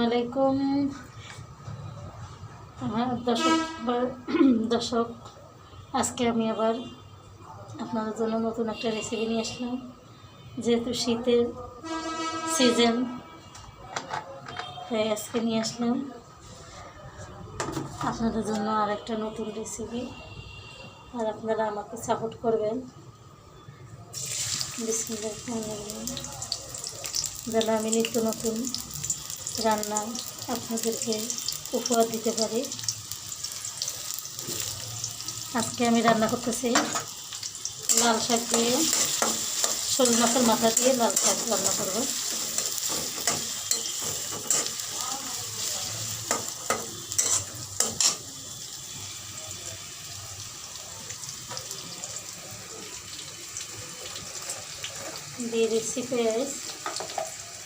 আলাইকুম। হ্যাঁ দর্শক, আজকে আমি আবার আপনাদের জন্য নতুন একটা রেসিপি নিয়ে আসলাম। যেহেতু শীতের সিজন, তাই আজকে নিয়ে আসলাম আপনাদের জন্য আরেকটা নতুন রেসিপি। আর আপনারা আমাকে সাপোর্ট করবেন, বিসমিল্লাহ, যেন আমি নিত্য নতুন রান্না আপনাদেরকে উপহার দিতে পারি। আজকে আমি রান্না করতেছি লাল শাক দিয়ে, শোল মাছের মাথা দিয়ে লাল শাক রান্না করব। দিয়ে দিচ্ছি পেঁয়াজ,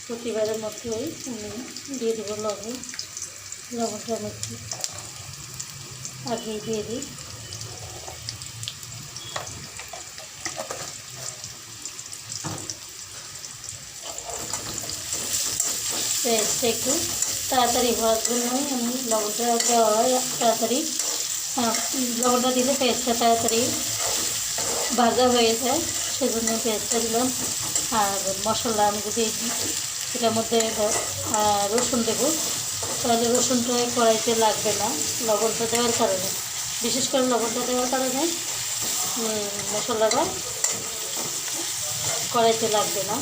প্রতিবারের মতোই আমি দিয়ে দেবো লবণটা আমি একটু আগেই দিয়ে দিই। পেঁয়াজটা একটু তাড়াতাড়ি হওয়ার জন্যই আমি লবণটা দেওয়া হয় তাড়াতাড়ি। লবণটা দিলে পেঁয়াজটা তাড়াতাড়ি ভাজা হয়ে যায়, সেজন্য পেঁয়াজটা দিলাম। আর মশলা আমি যদি এটার মধ্যে রসুন দেবো, তাহলে রসুনটা কড়াইতে লাগবে না লবণটা দেওয়ার কারণে। বিশেষ করে লবণটা দেওয়ার কারণে মশলাটা কড়াইতে লাগবে না।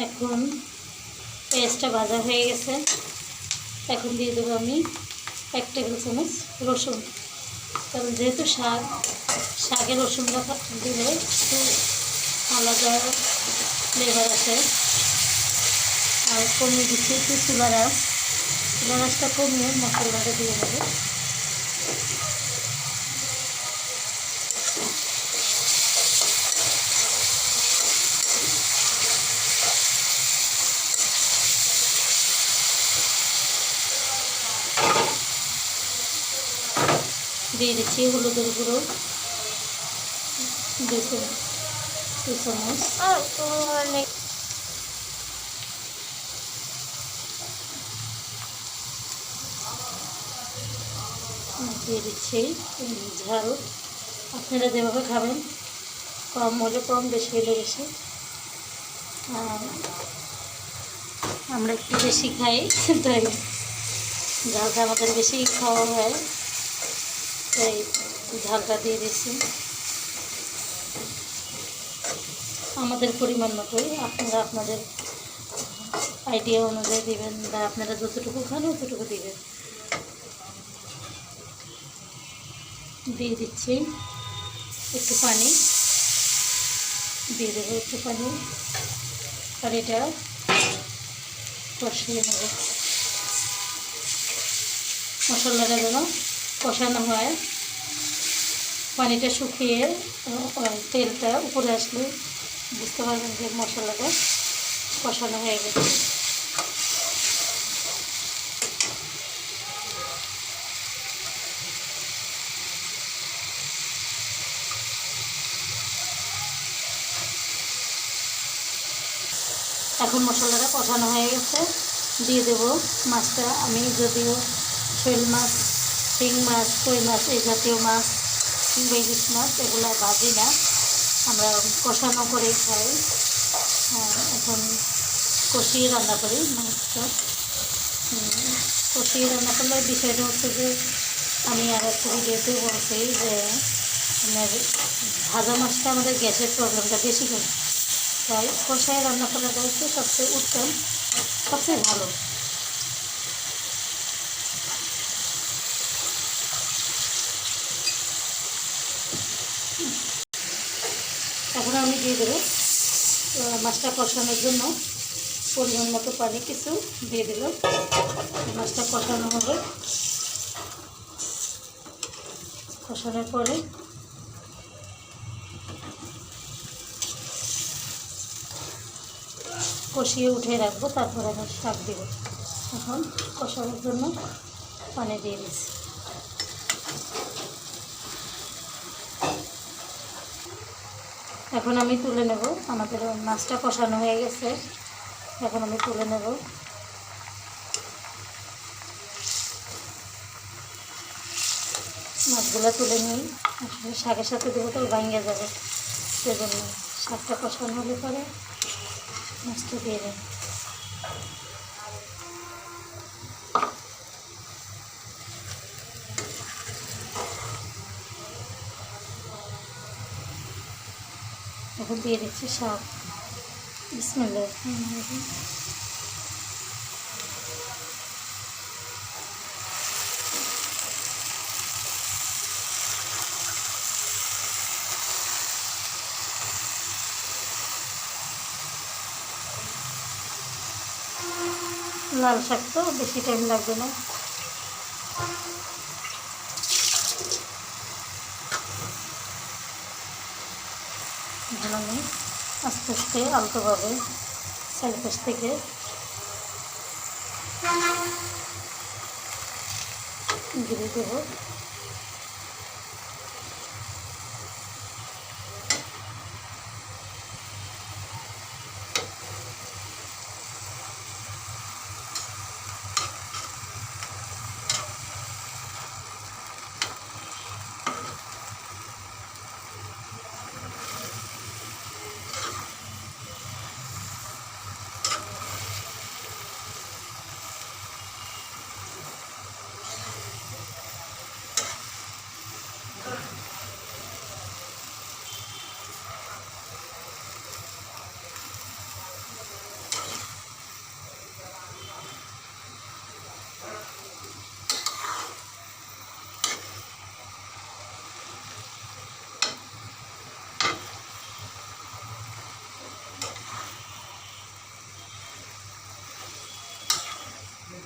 এখন পেঁয়াজটা ভাজা হয়ে গেছে। এখন দিয়ে দেবো আমি 1 টেবিল চামচ রসুন, কারণ যেহেতু শাকে রসুনটা দিলে একটু আলাদা ফ্লেভার আসে। আর কমিয়ে দিচ্ছি একটু চুলার আঁচটা কমিয়ে মশলাটা দিয়ে দেবো। দিয়ে দিচ্ছি হলুদের গুঁড়ো 2 চামচ। দিয়ে দিচ্ছি ঝাল, আপনারা যেভাবে খাবেন, কম হলে কম, বেশি হলে বেশি। আমরা একটু বেশি খাই, তাই ঝালটা আমাদের বেশি খাওয়া হয়, তাই ঝালটা দিয়ে দিচ্ছি আমাদের পরিমাণ মতোই। আপনারা আপনাদের আইডিয়া অনুযায়ী দিবেন, বা আপনারা যতটুকু খান ততটুকু দিবেন। দিয়ে দিচ্ছি একটু পানি, দিয়ে দেবো একটু পানি। আর এটা কষিয়ে নেব, মশলাটা যেন কষানো হয়। পানিটা শুকিয়ে তেলটা উপরে আসলে বুঝতে পারবেন যে মশলাটা কষানো হয়ে গেছে। এখন মশলাটা কষানো হয়ে গেছে, দিয়ে দেব মাছটা। আমি যদিও শৈল মাছ, শিং মাছ, কই মাছ, এই জাতীয় মাছ কিংবা ইলিশ মাছ এগুলো ভাজি না, আমরা কষানো করেই খাই। এখন কষিয়ে রান্না করি মাছটা। কষিয়ে রান্না করলে বিষয়টা হচ্ছে যে, আমি আর একটা ভিডিওতে বলছি যে ভাজা মাছটা আমাদের গ্যাসের প্রবলেমটা বেশি করে, তাই কষায় রান্না করাটা হচ্ছে সবচেয়ে উত্তম, সবচেয়ে ভালো। এখন আমি দিয়ে দেবো মাছটা কষানোর জন্য পরিমাণ মতো পানি কিছু দিয়ে দিল। মাছটা কষানো হবে। কষানোর পরে কষিয়ে উঠে রাখবো, তারপরে আমি শাক দেবো। এখন কষানোর জন্য পানি দিয়ে দিচ্ছি। এখন আমি তুলে নেব। আমাদের মাছটা কষানো হয়ে গেছে, এখন আমি তুলে নেব। মাছগুলো তুলে নিই, আসলে শাকের সাথে দেবো তো ভাঙে যাবে, সেজন্য শাকটা কষানো হলে পরে মাছটা দিয়ে দেব। এখন দিয়ে দিচ্ছি শাক। বিসমিল্লাহ। লাল শাক তো বেশি টাইম লাগবে না। এখন আমি আস্তে আস্তে আলতোভাবে চারিপাশ থেকে ঘিরে দেবো।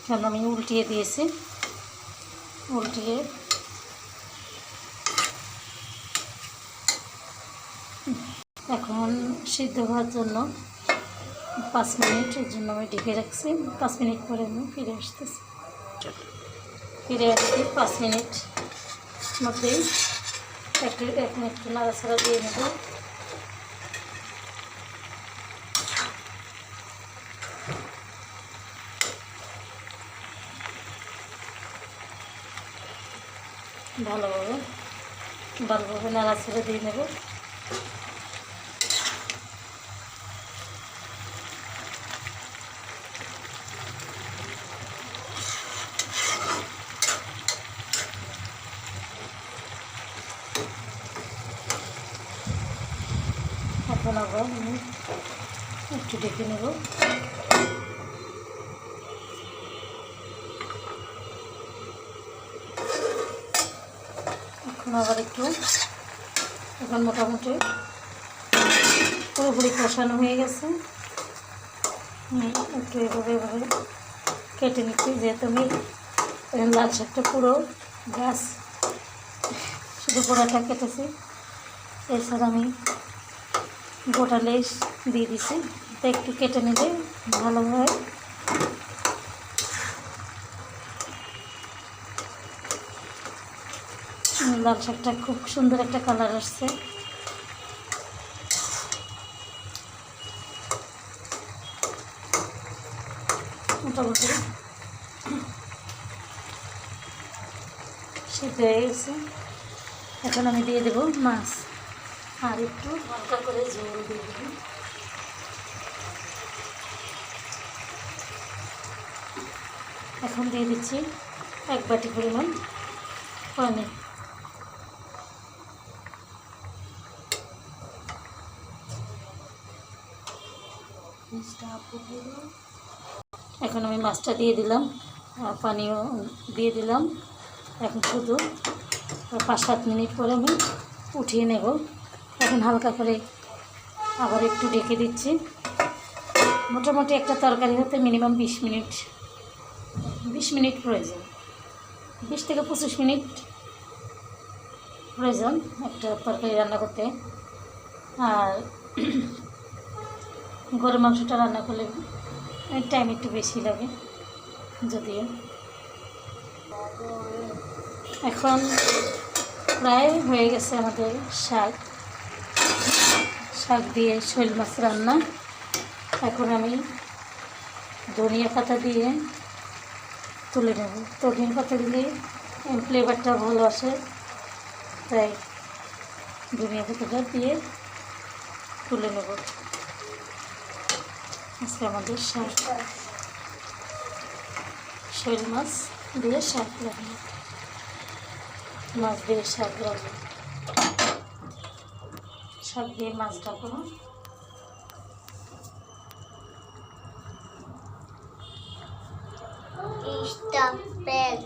এখন আমি উল্টিয়ে দিয়েছি। উল্টিয়ে এখন সিদ্ধ হওয়ার জন্য 5 মিনিটের জন্য আমি ঢেকে রাখছি। 5 মিনিট পরে আমি ফিরে আসতেছি। ফিরে আসছি 5 মিনিট মধ্যেই এখন একটু নাড়াচাড়া দিয়ে নেব। ভালোভাবে নাড়াচাড়া দিয়ে নেব। এখন আবার আমি একটু ডেকে নেব। এখন আবার একটু, এখন মোটামুটি পুরোপুরি কষানো হয়ে গেছে। একটু এভাবে কেটে নিচ্ছি, যেহেতু আমি লাল শাকটা পুরো গাছ শুধু গোড়াটা কেটেছি, এছাড়া আমি গোটা লেস দিয়ে দিছি। তো একটু কেটে নিলে ভালো হয়। লাল শাকটা খুব সুন্দর একটা কালার আসছে। মোটামুটি সিদ্ধ হয়ে গেছে। এখন আমি দিয়ে দেবো মাছ, আর একটু হালকা করে ঝোল দিয়ে দেবো। এখন দিয়ে দিচ্ছি 1 বাটি পরিমাণ পানি। এখন আমি মাছটা দিয়ে দিলাম, পানিও দিয়ে দিলাম। এখন শুধু 5-7 মিনিট পরে আমি উঠিয়ে নেব। এখন হালকা করে আবার একটু ঢেকে দিচ্ছি। মোটামুটি একটা তরকারি হতে মিনিমাম 20 মিনিট প্রয়োজন, 20 থেকে 25 মিনিট প্রয়োজন একটা তরকারি রান্না করতে। আর গরুর মাংসটা রান্না করলে টাইম একটু বেশি লাগে যদিও। এখন প্রায় হয়ে গেছে আমাদের শাক দিয়ে শৈল মাছ রান্না। এখন আমি ধনিয়া পাতা দিয়ে তুলে নেব। ধনিয়া পাতা দিলে ফ্লেভারটা ভালো আসে, তাই ধনিয়া পাতাটা দিয়ে তুলে নেব। আজকে আমাদের শৈল মাছ দিয়ে শাক রান্না, মাছ দিয়ে শাক রান্না, শাক দিয়ে মাছটা করো। Stop it.